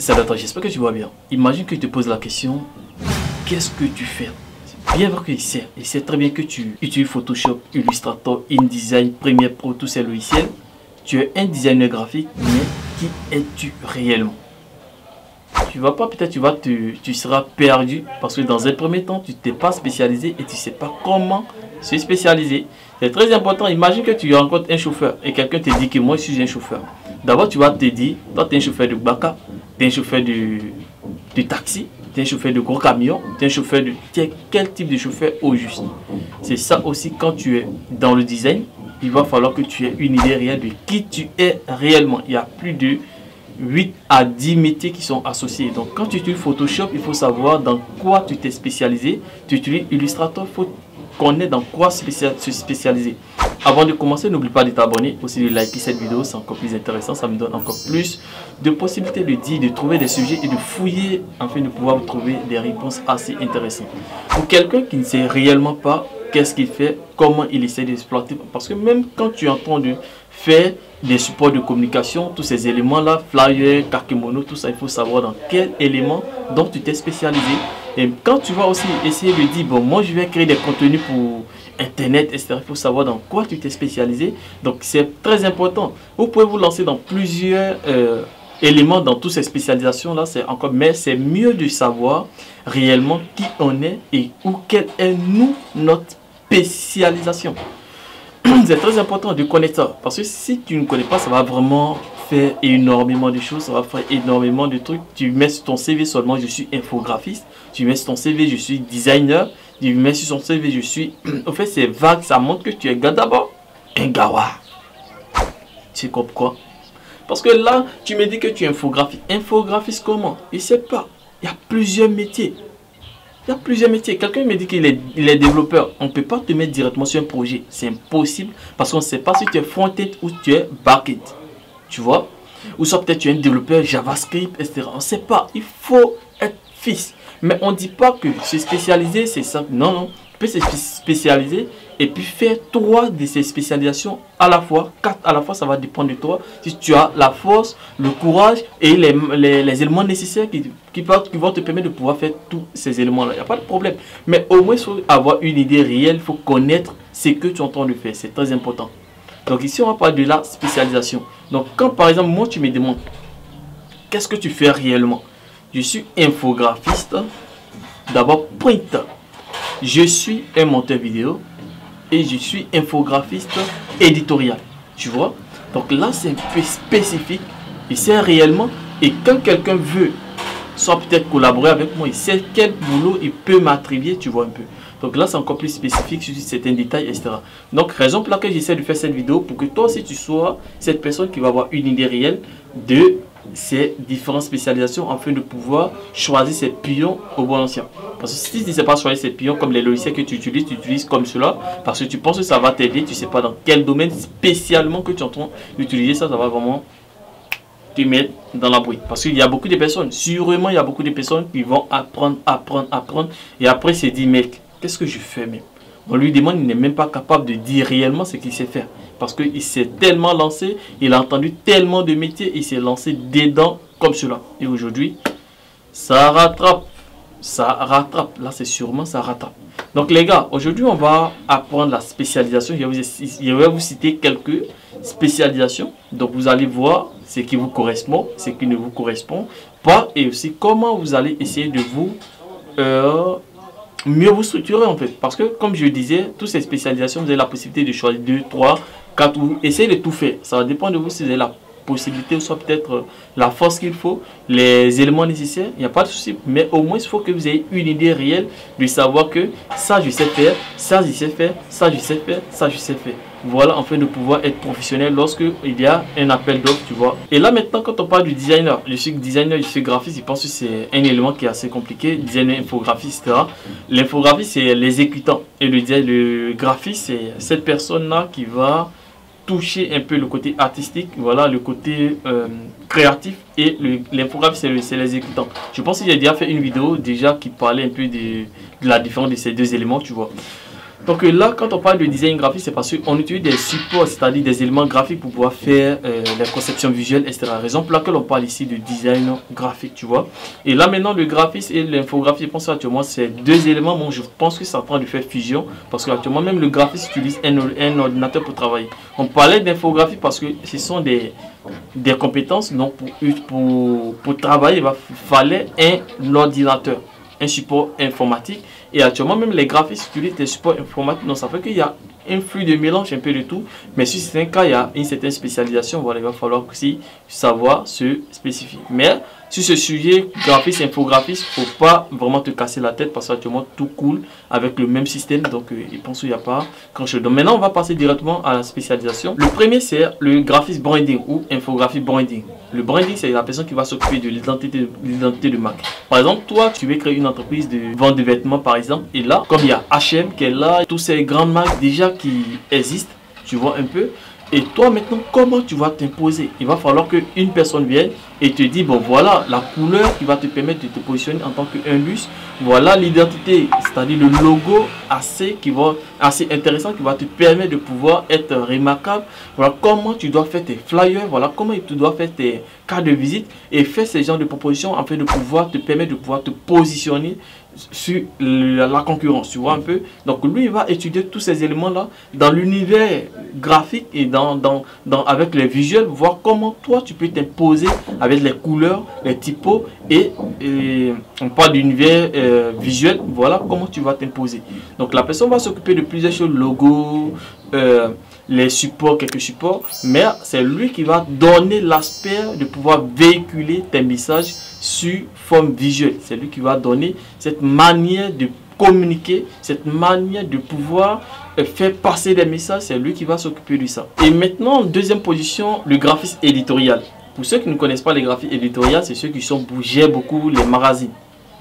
Salut à toi, j'espère que tu vas bien. Imagine que je te pose la question, qu'est-ce que tu fais? C'est bien vrai qu'il sait. Il sait très bien que tu utilises Photoshop, Illustrator, InDesign, Premiere Pro, tous ces logiciels. Tu es un designer graphique, mais qui es-tu réellement? Tu vas pas, peut-être tu seras perdu parce que dans un premier temps, tu t'es pas spécialisé et tu sais pas comment se spécialiser. C'est très important. Imagine que tu rencontres un chauffeur et quelqu'un te dit que moi je suis un chauffeur. D'abord, tu vas te dire, toi tu es un chauffeur de baka, tu es un chauffeur de taxi, tu es un chauffeur de gros camion, tu es un chauffeur de... Tu es quel type de chauffeur au juste? C'est ça aussi quand tu es dans le design, il va falloir que tu aies une idée réelle de qui tu es réellement. Il y a plus de 8 à 10 métiers qui sont associés. Donc quand tu utilises Photoshop, il faut savoir dans quoi tu t'es spécialisé. Tu utilises Illustrator, il faut connaître dans quoi se spécialiser. Avant de commencer, n'oublie pas de t'abonner, aussi de liker cette vidéo, c'est encore plus intéressant, ça me donne encore plus de possibilités de dire, de trouver des sujets et de fouiller afin de pouvoir trouver des réponses assez intéressantes. Pour quelqu'un qui ne sait réellement pas qu'est-ce qu'il fait, comment il essaie d'exploiter, parce que même quand tu es en train de faire des supports de communication, tous ces éléments-là, flyer, kakemono, tout ça, il faut savoir dans quel élément dont tu t'es spécialisé. Et quand tu vas aussi essayer de dire, bon, moi je vais créer des contenus pour Internet, etc., il faut savoir dans quoi tu t'es spécialisé. Donc c'est très important. Vous pouvez vous lancer dans plusieurs éléments dans toutes ces spécialisations-là, c'est encore, mais c'est mieux de savoir réellement qui on est et où quelle est notre spécialisation. C'est très important de connaître ça, parce que si tu ne connais pas, ça va vraiment faire énormément de choses, ça va faire énormément de trucs. Tu mets sur ton CV seulement je suis infographiste, tu mets sur ton CV je suis designer, tu mets sur ton CV je suis... En fait c'est vague, ça montre que tu es gars d'abord, un gawa. Tu sais quoi? Parce que là tu me dis que tu es infographiste. Infographiste comment? Il ne sait pas, il y a plusieurs métiers. Il y a plusieurs métiers. Quelqu'un me dit qu'il est développeur. On ne peut pas te mettre directement sur un projet. C'est impossible parce qu'on ne sait pas si tu es front-end ou tu es back-end. Tu vois? Ou soit peut-être tu es un développeur JavaScript, etc. On ne sait pas. Il faut être fixe. Mais on ne dit pas que se spécialiser, c'est ça. Non, non. Tu peux se spécialiser et puis faire 3 de ces spécialisations à la fois. 4 à la fois, ça va dépendre de toi. Si tu as la force, le courage et les éléments nécessaires qui vont te permettre de pouvoir faire tous ces éléments-là. Il n'y a pas de problème. Mais au moins, il faut avoir une idée réelle. Il faut connaître ce que tu es en train de faire. C'est très important. Donc ici, on va parler de la spécialisation. Donc quand par exemple, moi, tu me demandes, qu'est-ce que tu fais réellement? Je suis infographiste. D'abord, pointeur. Je suis un monteur vidéo. Et je suis infographiste éditorial. Tu vois? Donc là, c'est un peu spécifique. Il sait réellement. Et quand quelqu'un veut, soit peut-être collaborer avec moi, il sait quel boulot il peut m'attribuer, tu vois un peu. Donc là, c'est encore plus spécifique sur certains détails, etc. Donc, raison pour laquelle j'essaie de faire cette vidéo, pour que toi aussi, tu sois cette personne qui va avoir une idée réelle de ces différentes spécialisations afin de pouvoir choisir ses pions au bon ancien. Parce que si tu ne sais pas choisir ces pions comme les logiciels que tu utilises comme cela, parce que tu penses que ça va t'aider, tu ne sais pas dans quel domaine spécialement que tu es en train d'utiliser ça, ça va vraiment te mettre dans la bouille. Parce qu'il y a beaucoup de personnes, sûrement il y a beaucoup de personnes qui vont apprendre, et après se dire, mec, qu'est-ce que je fais même? On lui demande, il n'est même pas capable de dire réellement ce qu'il sait faire. Parce qu'il s'est tellement lancé, il a entendu tellement de métiers, il s'est lancé dedans comme cela. Et aujourd'hui, ça rattrape. Ça rattrape. Là, c'est sûrement ça rattrape. Donc les gars, aujourd'hui, on va apprendre la spécialisation. Je vais vous citer quelques spécialisations. Donc vous allez voir ce qui vous correspond, ce qui ne vous correspond pas. Et aussi comment vous allez essayer de vous... mieux vous structurer en fait, parce que comme je disais, toutes ces spécialisations, vous avez la possibilité de choisir 2, 3, 4 ou essayez de tout faire. Ça va dépendre de vous si vous avez la possibilité ou soit peut-être la force qu'il faut, les éléments nécessaires, il n'y a pas de souci, mais au moins il faut que vous ayez une idée réelle de savoir que ça je sais faire, ça je sais faire, ça je sais faire, ça je sais faire. Voilà, afin de pouvoir être professionnel lorsque il y a un appel d'offres, tu vois. Et là maintenant, quand on parle du designer, je suis designer, je suis graphiste, je pense que c'est un élément qui est assez compliqué, designer, infographiste, etc. L'infographie, c'est l'exécutant. Et le graphiste, c'est cette personne-là qui va toucher un peu le côté artistique, voilà, le côté créatif, et l'infographie, c'est l'exécutant. Je pense que j'ai déjà fait une vidéo déjà qui parlait un peu de la différence de ces deux éléments, tu vois. Donc là, quand on parle de design graphique, c'est parce qu'on utilise des supports, c'est-à-dire des éléments graphiques pour pouvoir faire la conception visuelle, etc. Raison pour laquelle on parle ici de design graphique, tu vois. Et là maintenant, le graphisme et l'infographie, je pense actuellement, c'est deux éléments. Bon, je pense que c'est en train de faire fusion parce qu'actuellement, même le graphiste utilise un ordinateur pour travailler. On parlait d'infographie parce que ce sont des compétences. Donc pour travailler, il va falloir un ordinateur, un support informatique. Et actuellement, même les graphistes utilisent des supports informatiques. Donc, ça fait qu'il y a un flux de mélange un peu de tout. Mais si c'est un cas, il y a une certaine spécialisation. Voilà, il va falloir aussi savoir se spécifier. Mais sur ce sujet, graphiste, infographiste, il ne faut pas vraiment te casser la tête parce qu'actuellement, tout coule avec le même système. Donc, je pense qu'il n'y a pas grand-chose. Donc, maintenant, on va passer directement à la spécialisation. Le premier, c'est le graphiste branding ou infographie branding. Le branding, c'est la personne qui va s'occuper de l'identité de marque. Par exemple, toi, tu veux créer une entreprise de vente de vêtements, par exemple. Et là, comme il y a H&M qui est là, toutes ces grandes marques déjà qui existent, tu vois un peu. Et toi maintenant, comment tu vas t'imposer? Il va falloir qu'une personne vienne et te dise, bon voilà la couleur qui va te permettre de te positionner en tant qu'Indus. Voilà l'identité, c'est-à-dire le logo assez intéressant qui va te permettre de pouvoir être remarquable. Voilà comment tu dois faire tes flyers, voilà comment tu dois faire tes cartes de visite et faire ce genre de propositions afin de pouvoir te permettre de pouvoir te positionner sur la concurrence, tu vois un peu. Donc lui, il va étudier tous ces éléments-là dans l'univers graphique et avec les visuels, voir comment toi tu peux t'imposer avec les couleurs, les typos et on parle d'univers visuel, voilà comment tu vas t'imposer. Donc la personne va s'occuper de plusieurs choses, logos, les supports, quelques supports, mais c'est lui qui va donner l'aspect de pouvoir véhiculer tes messages sur forme visuelle. C'est lui qui va donner cette manière de communiquer, cette manière de pouvoir faire passer des messages. C'est lui qui va s'occuper de ça. Et maintenant, en deuxième position, le graphiste éditorial. Pour ceux qui ne connaissent pas les graphistes éditoriaux, c'est ceux qui gèrent beaucoup les magazines.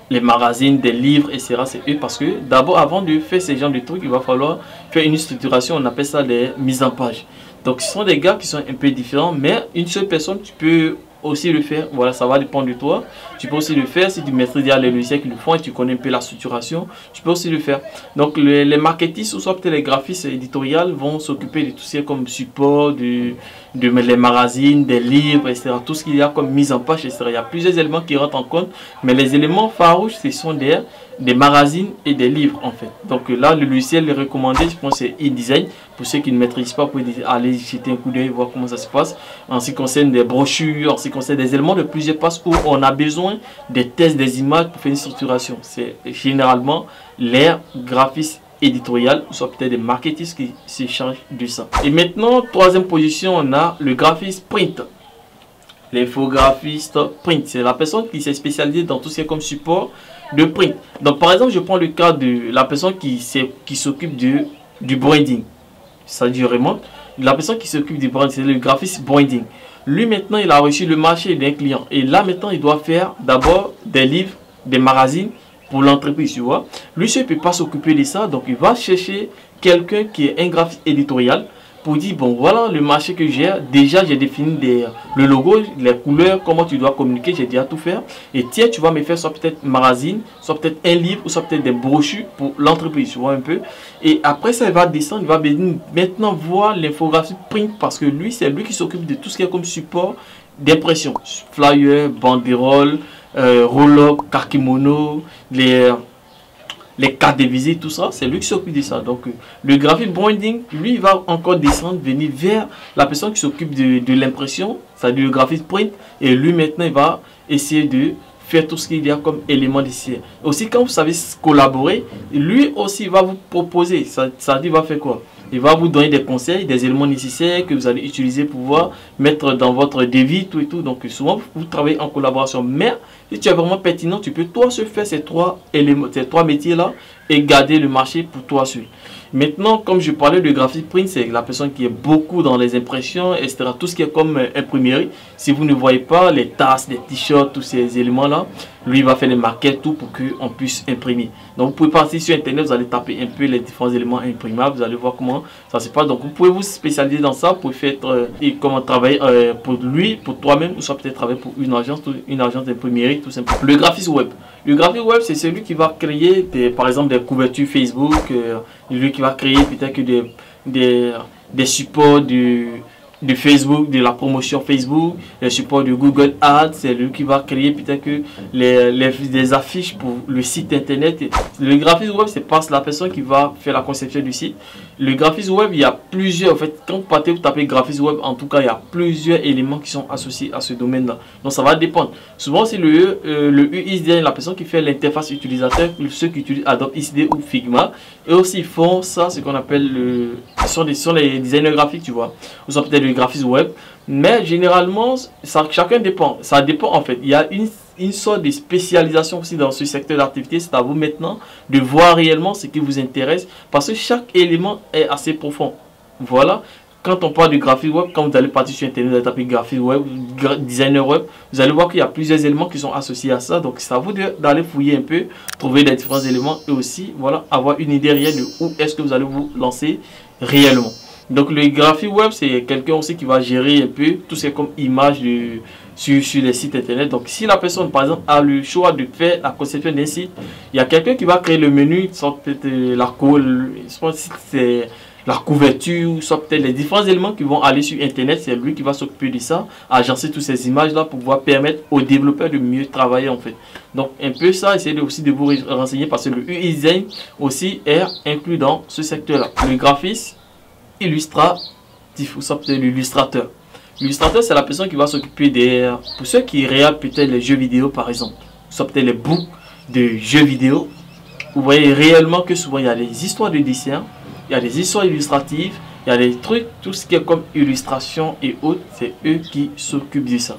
Les magazines, des livres, etc. C'est eux parce que d'abord, avant de faire ce genre de trucs, il va falloir faire une structuration. On appelle ça les mises en page. Donc, ce sont des gars qui sont un peu différents, mais une seule personne, tu peux aussi le faire. Voilà, ça va dépendre de toi. Tu peux aussi le faire si tu maîtrises déjà les logiciels qui le font et tu connais un peu la structuration. Tu peux aussi le faire. Donc, les marketistes ou soit peut-être les graphistes éditoriaux vont s'occuper de tout ce qui est comme support, les magazines, des livres, etc. Tout ce qu'il y a comme mise en page, etc. Il y a plusieurs éléments qui rentrent en compte, mais les éléments farouches, ce sont des magazines et des livres en fait. Donc là, le logiciel recommandé, je pense, c'est InDesign. Pour ceux qui ne maîtrisent pas, vous pouvez aller jeter un coup d'œil, voir comment ça se passe. En ce qui concerne des brochures, en ce qui concerne des éléments de plusieurs pages où on a besoin des tests, des images pour faire une structuration. C'est généralement les graphistes éditorial, ou soit peut-être des marketistes qui se chargent de ça. Et maintenant, troisième position, on a le graphiste print. L'infographiste print, c'est la personne qui s'est spécialisée dans tout ce qui est comme support de print. Donc par exemple, je prends le cas de la personne qui s'occupe du branding. Ça dit vraiment, la personne qui s'occupe du branding, c'est le graphiste branding. Lui maintenant, il a reçu le marché d'un client. Et là maintenant, il doit faire d'abord des livres, des magazines, pour l'entreprise, tu vois. Lui, il ne peut pas s'occuper de ça, donc il va chercher quelqu'un qui est un graphiste éditorial pour dire, bon, voilà le marché que j'ai. Déjà, j'ai défini le logo, les couleurs, comment tu dois communiquer, j'ai déjà tout fait. Et tiens, tu vas me faire soit peut-être magazine, soit peut-être un livre, ou soit peut-être des brochures pour l'entreprise, tu vois un peu. Et après ça, il va descendre, il va maintenant voir l'infographie print, parce que lui, c'est lui qui s'occupe de tout ce qui est comme support d'impression. Flyer, banderole, roll-up, kakimono, les cartes de visite, tout ça, c'est lui qui s'occupe de ça. Donc, le graphic branding, lui, il va encore descendre, venir vers la personne qui s'occupe de l'impression, c'est-à-dire le graphic print, et lui, maintenant, il va essayer de faire tout ce qu'il y a comme élément d'ici. Aussi, quand vous savez collaborer, lui aussi, il va vous proposer, ça dit, il va faire quoi? Il va vous donner des conseils, des éléments nécessaires que vous allez utiliser pour pouvoir mettre dans votre devis, tout et tout. Donc souvent, vous travaillez en collaboration. Mais si tu es vraiment pertinent, tu peux toi seul faire ces trois métiers-là et garder le marché pour toi seul. Maintenant, comme je parlais de graphic print, c'est la personne qui est beaucoup dans les impressions, etc. Tout ce qui est comme imprimerie. Si vous ne voyez pas les tasses, les t-shirts, tous ces éléments-là, lui va faire les maquettes, tout pour qu'on puisse imprimer. Donc vous pouvez partir sur Internet, vous allez taper un peu les différents éléments imprimables, vous allez voir comment ça se passe. Donc vous pouvez vous spécialiser dans ça pour faire et comment travailler pour lui, pour toi-même, ou soit peut-être travailler pour une agence d'imprimerie, tout simplement. Le graphisme web. Le graphisme web, c'est celui qui va créer par exemple des couvertures Facebook, lui qui qui va créer peut-être que des supports de Facebook, de la promotion Facebook, les supports de Google Ads, c'est lui qui va créer peut-être que des affiches pour le site internet. Le graphisme web, c'est pas la personne qui va faire la conception du site. Le graphisme web, il y a plusieurs, en fait, quand vous partez, vous tapez graphisme web, en tout cas, il y a plusieurs éléments qui sont associés à ce domaine-là. Donc, ça va dépendre. Souvent, c'est le UX, la personne qui fait l'interface utilisateur, ceux qui utilisent Adobe XD ou Figma. Et aussi, ils font ça, ce qu'on appelle sont les designers graphiques, tu vois. Ou sont peut-être le graphisme web. Mais généralement, chacun dépend. Ça dépend, en fait. Il y a une sorte de spécialisation aussi dans ce secteur d'activité. C'est à vous maintenant de voir réellement ce qui vous intéresse parce que chaque élément est assez profond. Voilà. Quand on parle du graphisme web, quand vous allez partir sur internet, vous allez taper graphisme web, designer web, vous allez voir qu'il y a plusieurs éléments qui sont associés à ça. Donc c'est à vous d'aller fouiller un peu, trouver les différents éléments et aussi voilà, avoir une idée réelle de où est-ce que vous allez vous lancer réellement. Donc le graphique web, c'est quelqu'un aussi qui va gérer un peu tout ce qui est comme image sur les sites internet. Donc si la personne par exemple a le choix de faire la conception d'un site, il y a quelqu'un qui va créer le menu, soit peut-être la couverture, soit peut-être les différents éléments qui vont aller sur internet, c'est lui qui va s'occuper de ça, agencer toutes ces images là pour pouvoir permettre aux développeurs de mieux travailler en fait. Donc un peu ça, essayez aussi de vous renseigner parce que le UI design aussi est inclus dans ce secteur là. Le graphisme illustratif ou soit peut-être l'illustrateur. L'illustrateur, c'est la personne qui va s'occuper pour ceux qui regardent peut-être les jeux vidéo par exemple, soit peut-être les books de jeux vidéo. Vous voyez réellement que souvent il y a des histoires de dessin, il y a des histoires illustratives, il y a des trucs, tout ce qui est comme illustration et autres, c'est eux qui s'occupent de ça.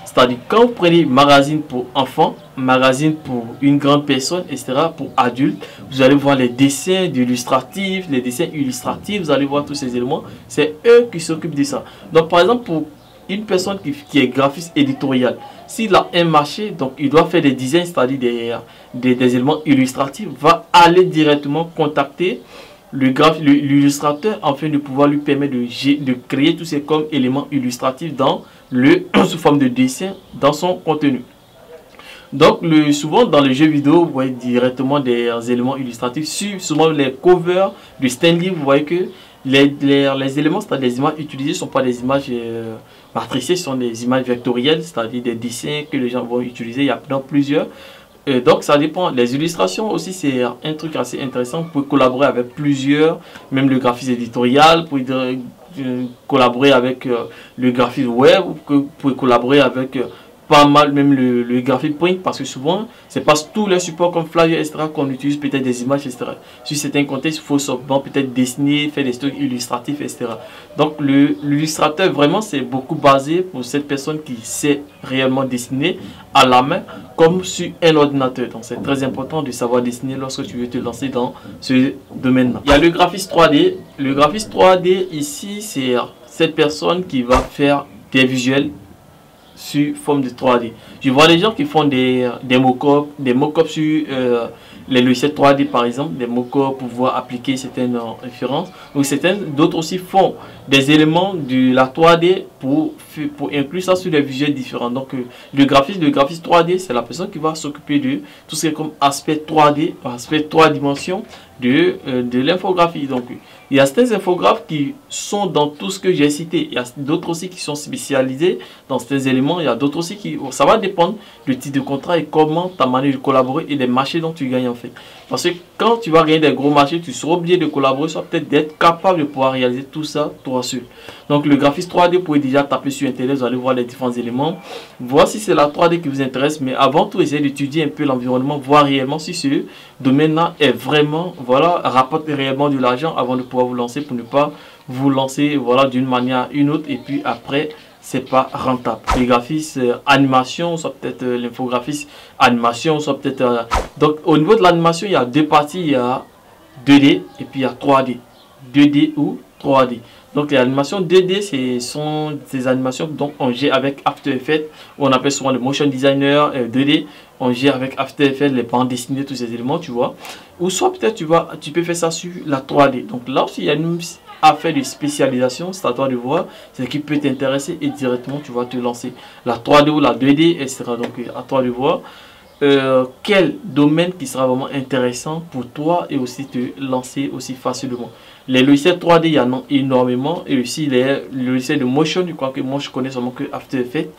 C'est-à-dire quand vous prenez magazine pour enfants, magazine pour une grande personne, etc., pour adultes, vous allez voir les dessins illustratifs, les dessins illustratifs, vous allez voir tous ces éléments, c'est eux qui s'occupent de ça. Donc par exemple, pour une personne qui est graphiste éditorial, s'il a un marché, donc il doit faire des designs, c'est-à-dire des éléments illustratifs, va aller directement contacter l'illustrateur afin de pouvoir lui permettre de créer tous ces comme éléments illustratifs sous forme de dessin dans son contenu. Donc souvent dans les jeux vidéo, vous voyez directement des éléments illustratifs. Souvent les covers de Stanley, vous voyez que les éléments, c'est-à-dire les images utilisées, ne sont pas des images matricées, ce sont des images vectorielles, c'est-à-dire des dessins que les gens vont utiliser. Il y a plusieurs. Donc ça dépend. Les illustrations aussi, c'est un truc assez intéressant. Vous pouvez collaborer avec plusieurs, même le graphisme éditorial, vous pouvez collaborer avec le graphisme web, vous pouvez collaborer avec pas mal même le graphic print parce que souvent c'est pas tous les supports comme Flash etc qu'on utilise peut-être des images etc. Sur certains contextes il faut peut-être dessiner, faire des trucs illustratifs etc. Donc l'illustrateur vraiment c'est beaucoup basé pour cette personne qui sait réellement dessiner à la main comme sur un ordinateur. Donc c'est très important de savoir dessiner lorsque tu veux te lancer dans ce domaine-là. Il y a le graphisme 3D. Le graphisme 3D ici c'est cette personne qui va faire des visuels sur forme de 3D. Je vois des gens qui font des mock-ups sur les logiciels 3D par exemple, des mock-ups pour pouvoir appliquer certaines références. Donc d'autres aussi font des éléments de la 3D pour inclure ça sur des visuels différents. Donc le graphisme 3D, c'est la personne qui va s'occuper de tout ce qui est comme aspect 3D, aspect 3 dimensions de l'infographie. Donc il y a certains infographes qui sont dans tout ce que j'ai cité. Il y a d'autres aussi qui sont spécialisés dans certains éléments. Il y a d'autres aussi qui... Ça va dépendre du type de contrat et comment ta manière de collaborer et des marchés dont tu gagnes en fait. Parce que quand tu vas gagner des gros marchés, tu seras obligé de collaborer, soit peut-être d'être capable de pouvoir réaliser tout ça toi seul. Donc le graphisme 3D, vous pouvez déjà taper sur internet, vous allez voir les différents éléments. Voir si c'est la 3D qui vous intéresse. Mais avant tout, essayez d'étudier un peu l'environnement, voir réellement si ce domaine-là est vraiment, voilà, rapporte réellement de l'argent avant de pouvoir vous lancer pour ne pas vous lancer voilà d'une manière à une autre et puis après c'est pas rentable. Les graphismes animation, soit peut-être l'infographiste animation, soit peut-être donc au niveau de l'animation il y a deux parties, il y a 2D et puis il y a 3D. 2D ou 3D. Donc les animations 2D, ce sont des animations dont on gère avec After Effects, on appelle souvent le motion designer 2D, on gère avec After Effects les bandes dessinées, tous ces éléments, tu vois. Ou soit peut-être tu peux faire ça sur la 3D. Donc là aussi il y a une affaire de spécialisation, c'est à toi de voir ce qui peut t'intéresser et directement tu vas te lancer. La 3D ou la 2D, etc. Donc à toi de voir. quel domaine qui sera vraiment intéressant pour toi et aussi te lancer aussi facilement. Les logiciels 3D, il y en a énormément, et aussi les logiciels de motion, je crois que moi je connais seulement que After Effects,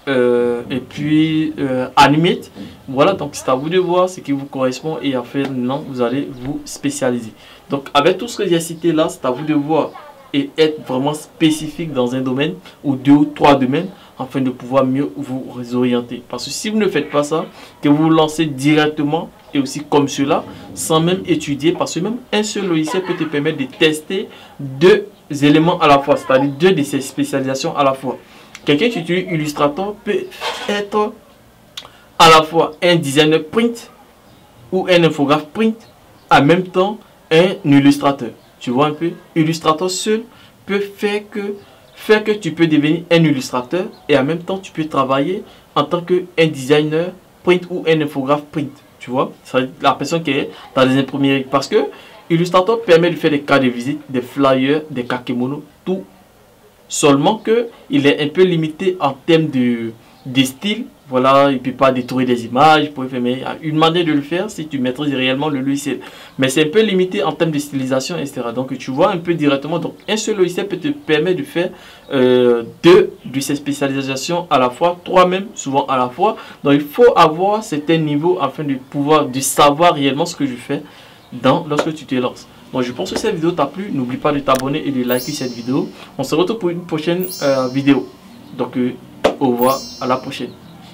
et puis Animate. Voilà, donc c'est à vous de voir ce qui vous correspond et à faire maintenant vous allez vous spécialiser. Donc avec tout ce que j'ai cité là, c'est à vous de voir et être vraiment spécifique dans un domaine ou 2 ou 3 domaines afin de pouvoir mieux vous orienter. Parce que si vous ne faites pas ça, que vous vous lancez directement et aussi comme cela, sans même étudier, parce que même un seul logiciel peut te permettre de tester 2 éléments à la fois, c'est-à-dire 2 de ces spécialisations à la fois. Quelqu'un qui utilise Illustrator peut être à la fois un designer print ou un infographe print, en même temps un illustrateur. Tu vois un peu, Illustrator seul peut faire que tu peux devenir un illustrateur et en même temps tu peux travailler en tant qu'un designer print ou un infographe print. Tu vois, c'est la personne qui est dans les imprimeries. Parce que Illustrator permet de faire des cartes de visite, des flyers, des kakemono, tout. Seulement que il est un peu limité en termes de style. Voilà, il ne peut pas détruire des images. Pour faire, mais une manière de le faire si tu maîtrises réellement le logiciel. Mais c'est un peu limité en termes de stylisation, etc. Donc tu vois un peu directement. Donc un seul logiciel peut te permettre de faire 2 de ces spécialisations à la fois, 3 même souvent à la fois. Donc il faut avoir certains niveaux afin de pouvoir savoir réellement ce que je fais lorsque tu te lances. Donc je pense que cette vidéo t'a plu. N'oublie pas de t'abonner et de liker cette vidéo. On se retrouve pour une prochaine vidéo. Donc au revoir, à la prochaine.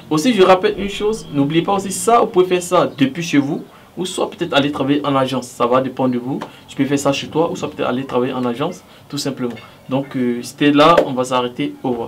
Aussi je rappelle une chose, n'oubliez pas aussi ça, vous pouvez faire ça depuis chez vous. Ou soit peut-être aller travailler en agence, ça va dépendre de vous. Tu peux faire ça chez toi ou soit peut-être aller travailler en agence, tout simplement. Donc c'était là, on va s'arrêter, au revoir.